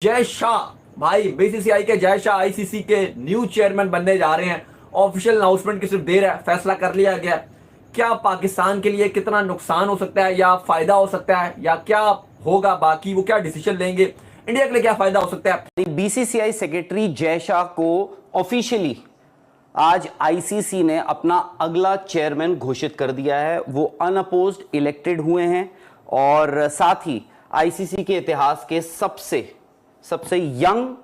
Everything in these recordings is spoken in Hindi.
जय शाह भाई, बीसीसीआई के जय शाह आईसीसी के न्यू चेयरमैन बनने जा रहे हैं। ऑफिशियल अनाउंसमेंट की सिर्फ देर है, फैसला कर लिया गया। क्या पाकिस्तान के लिए कितना नुकसान हो सकता है या फायदा हो सकता है, या क्या होगा बाकी, वो क्या डिसीजन लेंगे, इंडिया के लिए क्या फायदा हो सकता है। बीसीसीआई सेक्रेटरी जय शाह को ऑफिशियली आज आईसीसी ने अपना अगला चेयरमैन घोषित कर दिया है। वो अनअपोज्ड इलेक्टेड हुए हैं और साथ ही आईसीसी के इतिहास के सबसे सबसे यंग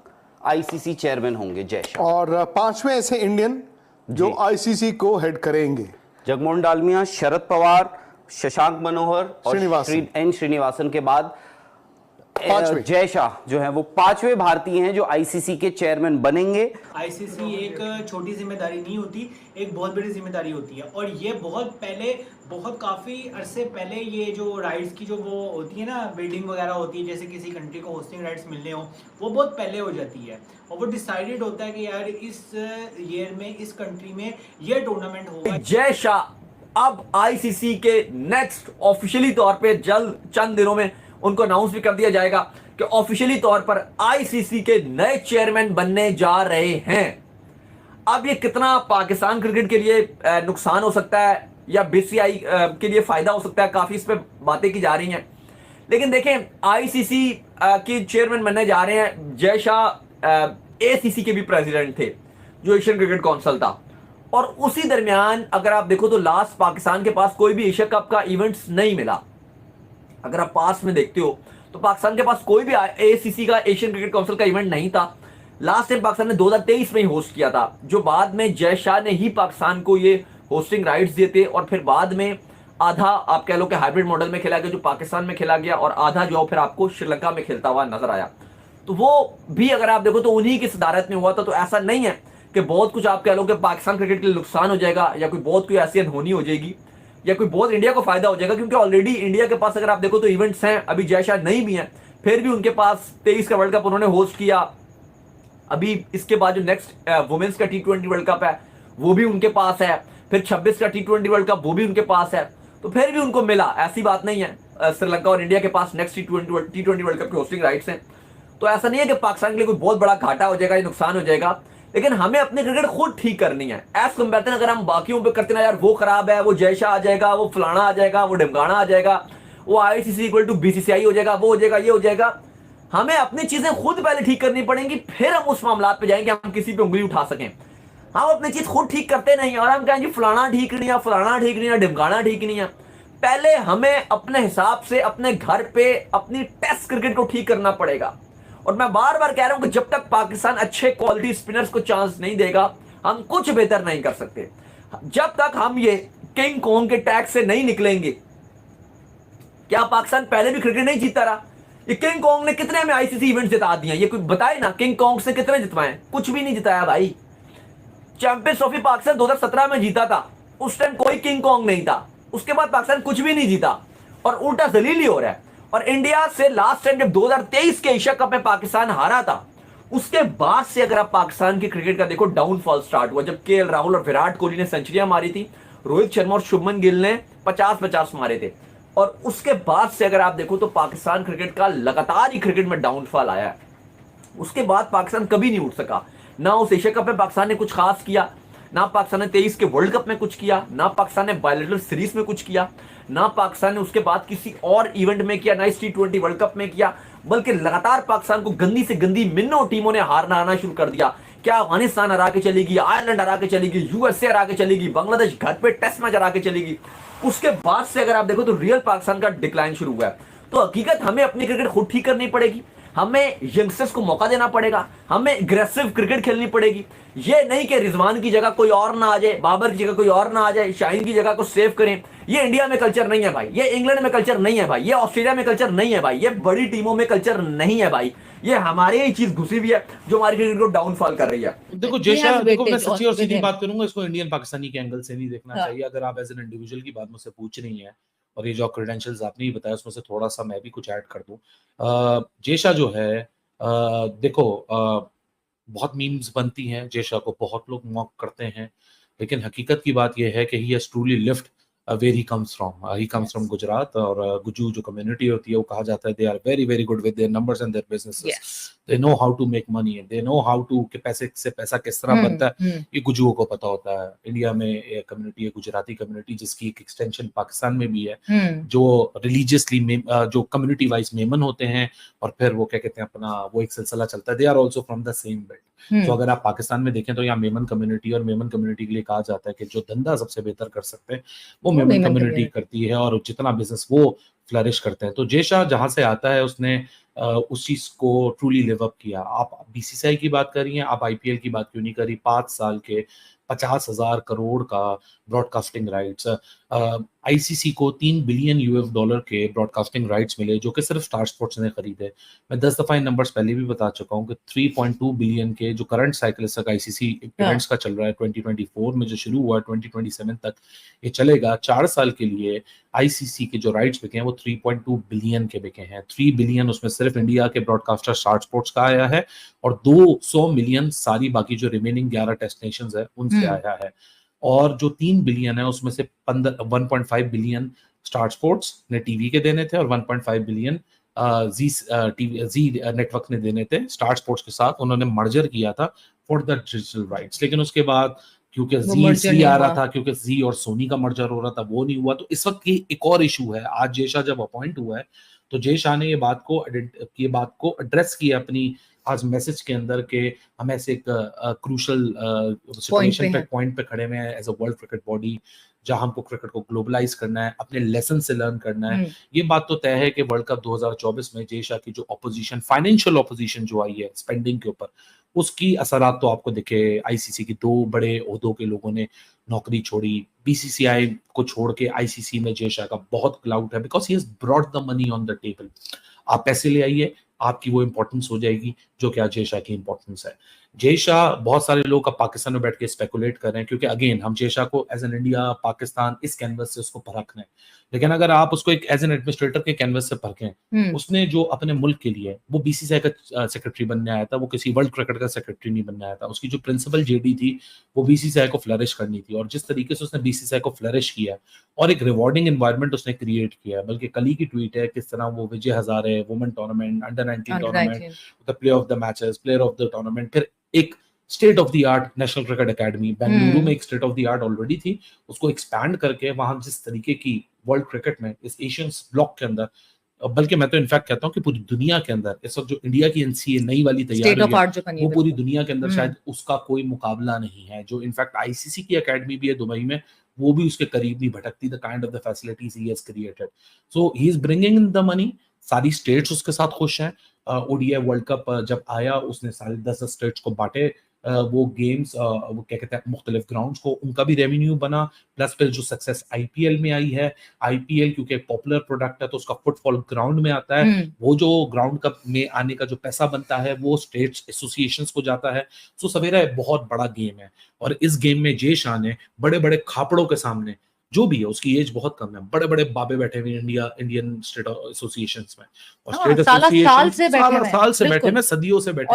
आईसीसी चेयरमैन होंगे जय शाह। और पांचवें ऐसे इंडियन जो आईसीसी को हेड करेंगे। जगमोहन डालमिया, शरद पवार, शशांक मनोहर और एन श्रीनिवासन के बाद जय शाह जो है वो पांचवें भारतीय हैं जो आईसीसी के चेयरमैन बनेंगे। आईसीसी एक छोटी जिम्मेदारी नहीं होती, एक बहुत बड़ी जिम्मेदारी होती है। और ये बहुत पहले, बहुत काफ़ी अरसे पहले ये जो राइट्स की जो वो होती है ना, बिल्डिंग वगैरह होती है, जैसे किसी कंट्री को होस्टिंग राइट्स मिलने हो, वो बहुत पहले हो जाती है। और वो डिसाइडेड होता है कि यार इस ईयर में इस कंट्री में ये टूर्नामेंट होगा। जय शाह अब आईसीसी के नेक्स्ट ऑफिशियली तौर पे जल्द चंद दिनों में उनको अनाउंस भी कर दिया जाएगा कि ऑफिशियली तौर पर आईसीसी के नए चेयरमैन बनने जा रहे हैं। अब ये कितना पाकिस्तान क्रिकेट के लिए नुकसान हो सकता है या बीसीसीआई के लिए फायदा हो सकता है, काफी इस पे बातें की जा रही हैं। लेकिन देखें, आईसीसी के चेयरमैन बनने जा रहे हैं जय शाह। एसीसी के भी प्रेसिडेंट थे, जो एशियन क्रिकेट काउंसिल था। और उसी दरमियान अगर आप देखो तो लास्ट पाकिस्तान के पास कोई भी एशिया कप का इवेंट्स नहीं मिला। अगर आप पास में देखते हो तो पाकिस्तान के पास कोई भी एसीसी का, एशियन क्रिकेट काउंसिल का इवेंट नहीं था। लास्ट टाइम पाकिस्तान ने 2023 में ही होस्ट किया था, जो बाद में जय शाह ने ही पाकिस्तान को ये होस्टिंग राइट्स दिए थे। और फिर बाद में आधा आप कह लो कि हाइब्रिड मॉडल में खेला गया, जो पाकिस्तान में खेला गया, और आधा जो फिर आपको श्रीलंका में खेलता हुआ नजर आया। तो वो भी अगर आप देखो तो उन्हीं की सदारत में हुआ था। तो ऐसा नहीं है कि बहुत कुछ आप कह लो कि पाकिस्तान क्रिकेट के लिए नुकसान हो जाएगा, या कोई बहुत कोई ऐसी अनहोनी हो जाएगी, या कोई बहुत इंडिया को फायदा हो जाएगा। क्योंकि ऑलरेडी इंडिया के पास अगर आप देखो तो इवेंट्स हैं, अभी जय शाह नहीं भी हैं, फिर भी उनके पास 23 का वर्ल्ड कप उन्होंने होस्ट किया। अभी इसके बाद जो नेक्स्ट वुमेन्स का T20 वर्ल्ड कप है वो भी उनके पास है। फिर 26 का T20 वर्ल्ड कप वो भी उनके पास है। तो फिर भी उनको मिला, ऐसी बात नहीं है। श्रीलंका और इंडिया के पास नेक्स्ट T20 वर्ल्ड कप की होस्टिंग राइट्स हैं। तो ऐसा नहीं है कि पाकिस्तान के लिए कोई बहुत बड़ा घाटा हो जाएगा या नुकसान हो जाएगा। लेकिन हमें अपनी क्रिकेट खुद ठीक करनी है। एज कंपेरिजन अगर हम बाकियों पे करते ना, यार वो खराब है, वो जय शाह आ जाएगा, वो फलाना आ जाएगा, वो ढिमकाना आ जाएगा, वो आईसीसी इक्वल टू बीसीसीआई हो जाएगा, वो हो जाएगा, ये हो जाएगा। हमें अपनी चीजें खुद पहले ठीक करनी पड़ेंगी, फिर हम उस मामला पे जाएंगे, हम किसी पे उंगली उठा सकें। हम अपनी चीज खुद ठीक करते नहीं और हम कहें जी फलाना ठीक नहीं है, फलाना ठीक नहीं है, ढिमकाना ठीक नहीं है। पहले हमें अपने हिसाब से अपने घर पे अपनी टेस्ट क्रिकेट को ठीक करना पड़ेगा। और मैं बार बार कह रहा हूं कि जब तक पाकिस्तान अच्छे क्वालिटी स्पिनर्स को चांस नहीं देगा, हम कुछ बेहतर नहीं कर सकते। जब तक हम ये किंग कॉन्ग के टैग से नहीं निकलेंगे। क्या पाकिस्तान पहले भी क्रिकेट नहीं जीता रहा? ये किंग कॉन्ग ने कितने में आईसीसी इवेंट जिता दिए, ये कोई बताए ना। किंग कॉन्ग से कितने जितवाए? कुछ भी नहीं जिताया भाई। चैंपियंस ट्रॉफी पाकिस्तान 2017 में जीता था, उस टाइम कोई किंग कॉन्ग नहीं था। उसके बाद पाकिस्तान कुछ भी नहीं जीता और उल्टा जलील ही हो रहा है। और इंडिया से लास्ट टाइम जब 2023 के एशिया कप में पाकिस्तान हारा था, उसके बाद से अगर आप पाकिस्तान की क्रिकेट का देखो, डाउनफॉल स्टार्ट हुआ जब केएल राहुल और विराट कोहली ने सेंचुरियां मारी थी, रोहित शर्मा और शुभमन गिल ने 50-50 मारे थे। और उसके बाद से अगर आप देखो तो पाकिस्तान क्रिकेट का लगातार ही क्रिकेट में डाउनफॉल आया है। उसके बाद पाकिस्तान कभी नहीं उठ सका। ना उस एशिया कप में पाकिस्तान ने कुछ खास किया, ना पाकिस्तान ने 23 के वर्ल्ड कप में कुछ किया, ना पाकिस्तान ने बायलैटरल सीरीज में कुछ किया, ना पाकिस्तान ने उसके बाद किसी और इवेंट में किया, ना इस T20 वर्ल्ड कप में किया। बल्कि लगातार पाकिस्तान को गंदी से गंदी मिन्नो टीमों ने हारना आना शुरू कर दिया। क्या अफगानिस्तान हरा के चलेगी, आयरलैंड हरा के चलेगी, यूएसए हरा के चलेगी, बांग्लादेश घर पे टेस्ट मैच हरा के चलेगी। उसके बाद से अगर आप देखो तो रियल पाकिस्तान का डिक्लाइन शुरू हुआ है। तो हकीकत हमें अपनी क्रिकेट खुद ठीक करनी पड़ेगी। हमें यंगस्टर्स को मौका देना पड़ेगा, हमें एग्रेसिव क्रिकेट खेलनी पड़ेगी। ये नहीं कि रिजवान की जगह कोई और ना आ जाए, बाबर की जगह कोई और ना आ जाए, शाहीन की जगह को सेव करें। ये इंडिया में कल्चर नहीं है भाई, ये इंग्लैंड में कल्चर नहीं है भाई, ये ऑस्ट्रेलिया में कल्चर नहीं है भाई, ये बड़ी टीमों में कल्चर नहीं है भाई। ये हमारे ही चीज घुसी हुई है जो हमारी क्रिकेट को डाउनफॉल कर रही है। देखो जैसा, देखो मैं सच्ची और सीधी बात करूंगा, इसको इंडियन पाकिस्तानी के एंगल से नहीं देखना चाहिए। अगर आप एज एन इंडिविजुअल की बात मुझसे पूछ रही है, और ये जो क्रेडेंशियल्स आपने ही बताया उसमें से थोड़ा सा मैं भी कुछ ऐड कर दूं। जेशा जो है, देखो बहुत मीम्स बनती हैं, जेशा को बहुत लोग मॉक करते हैं, लेकिन हकीकत की बात यह है कि he has truly lift where he comes from. He comes from Gujarat, और गुजू जो community होती है वो कहा जाता है they are very very good with their numbers and their businesses. Yes. They know how to make money and they know how to कि पैसे से पैसा किस तरह बनता है, ये गुजुओं को पता होता है. इंडिया में एक कम्युनिटी है गुजराती कम्युनिटी जिसकी एक एक्सटेंशन पाकिस्तान में भी है, जो रिलीजियसली जो कम्युनिटी वाइज मेमन होते हैं और फिर वो क्या कहते हैं अपना वो एक सिलसिला चलता है. They are also from the same belt. तो अगर आप पाकिस्तान में देखें तो यहाँ मेमन कम्युनिटी, और मेमन कम्युनिटी के लिए कहा जाता है कि जो धंधा सबसे बेहतर कर सकते हैं वो मेमन कम्युनिटी करती है, और जितना बिजनेस वो फ्लरिश करते हैं. तो जय शाह जहां से आता है उसने उस चीज को ट्रूली लिव अप किया. आप बीसीसीआई की बात कर रही हैं, आप आईपीएल की बात क्यों नहीं करी? 5 साल के 50,000 करोड़ का ब्रॉडकास्टिंग राइट्स. आईसीसी को $3 बिलियन के ब्रॉडकास्टिंग राइट्स मिले जो कि सिर्फ स्टार स्पोर्ट्स ने खरीदे. मैं 10 दफा इन नंबर्स पहले भी बता चुका हूं कि 3.2 बिलियन के जो करंट साइकिल तक आईसीसी इवेंट्स का चल रहा है, 2024 में जो शुरू हुआ है 2027 तक ये चलेगा. 4 साल के लिए आईसीसी के जो राइट्स बिके हैं वो 3.2 बिलियन के बिके हैं. 3 बिलियन उसमें सिर्फ इंडिया के ब्रॉडकास्टर स्टार स्पोर्ट्स का आया है, और 200 मिलियन सारी बाकी जो रिमेनिंग 11 डेस्टिनेशंस है उनसे आया है. और जो 3 बिलियन है उसमें से 1.5 बिलियन स्टार स्पोर्ट्स ने टीवी के देने थे, और 1.5 बिलियन जी नेटवर्क ने देने थे. स्टार स्पोर्ट्स के साथ उन्होंने मर्जर किया था फॉर द डिजिटल राइट्स, लेकिन उसके बाद क्योंकि जी आ रहा था, क्योंकि जी और सोनी का मर्जर हो रहा था, वो नहीं हुआ. तो इस वक्त ये एक और इशू है. आज जय शाह जब अपॉइंट हुआ है तो जय शाह ने ये बात को एड्रेस किया अपनी आज मैसेज के अंदर के हम ऐसे एक क्रूशल सिचुएशन पे पॉइंट पे खड़े हुए हैं as a world cricket body, जहां हमको क्रिकेट को ग्लोबलाइज करना है, अपने लेसन से लर्न करना है. ये बात तो तय है कि वर्ल्ड कप 2024 में जय शाह की जो ऑपोजिशन, फाइनेंशियल ऑपोजिशन जो आई है स्पेंडिंग के ऊपर, उसकी असरात तो आपको दिखे. आईसीसी के 2 बड़े ओहदों के लोगों ने नौकरी छोड़ी. बीसीसीआई को छोड़ के आईसीसी में जय शाह का बहुत क्लाउड है, because he has brought the money on the table. आप पैसे ले आइए, आपकी वो इंपॉर्टेंस हो जाएगी जो कि आज जय शाह की इंपॉर्टेंस है. जय शाह, बहुत सारे लोग अब पाकिस्तान में बैठ के स्पेकुलेट कर रहे हैं, क्योंकि अगेन हम जय शाह को एज एन इंडिया पाकिस्तान इस कैनवस से उसको परखना है. लेकिन अगर आप उसको एक एज एन एडमिनिस्ट्रेटर के कैनवस से परखें, उसने जो अपने मुल्क के लिए, वो बीसीसीआई का सेक्रेटरी बनने आया था, वो किसी वर्ल्ड क्रिकेट का सेक्रेटरी नहीं बनने आया था. उसकी जो प्रिंसिपल जेडी थी वो बीसीसीआई को फ्लरिश करनी थी, और जिस तरीके से उसने बीसीसीआई को फ्लरिश किया और एक रिवॉर्डिंग एनवायरनमेंट उसने क्रिएट किया. बल्कि कल ही की ट्वीट है किस तरह वो Vijay Hazare women tournament, under 19 tournament, the player of the matches, player of the tournament, फिर एक state of the art national cricket academy Bengaluru में एक state of the art already थी, उसको एक्सपैंड करके वहां जिस तरीके की वर्ल्ड क्रिकेट में इस एशियन ब्लॉक के अंदर, बल्कि मैं तो इनफैक्ट कहता हूं कि पूरी दुनिया के अंदर इस वक्त जो इंडिया की एनसीए नई वाली तैयार है वो पूरी दुनिया के अंदर शायद उसका कोई मुकाबला नहीं है. जो इनफैक्ट आईसीसी की एकेडमी भी है दुबई में, वो भी उसके करीब नहीं भटकती. The kind of the facilities he has created. So he is bringing in the money. सारी स्टेट्स उसके साथ खुश हैं. ओडीआई वर्ल्ड कप जब आया उसने सारे 10 स्टेट्स को बांटे वो गेम्स, वो क्या कहते हैं मुख्तलिफ ग्राउंड्स को, उनका भी रेवेन्यू बना. प्लस फिर जो सक्सेस आईपीएल में आई है, आईपीएल क्योंकि एक पॉपुलर प्रोडक्ट है तो उसका फुटफॉल ग्राउंड में आता है. वो जो ग्राउंड कप में आने का जो पैसा बनता है वो स्टेट्स एसोसिएशंस को जाता है. सो सवेरा एक बहुत बड़ा गेम है, और इस गेम में जय शाह ने बड़े बड़े खापड़ों के सामने, जो भी है उसकी एज बहुत कम है, बड़े बड़े बाबे बैठे हुए इंडियन स्टेट एसोसिएशंस में, और स्टेट एसोसिएशन साल से बैठे हैं, सदियों से बैठे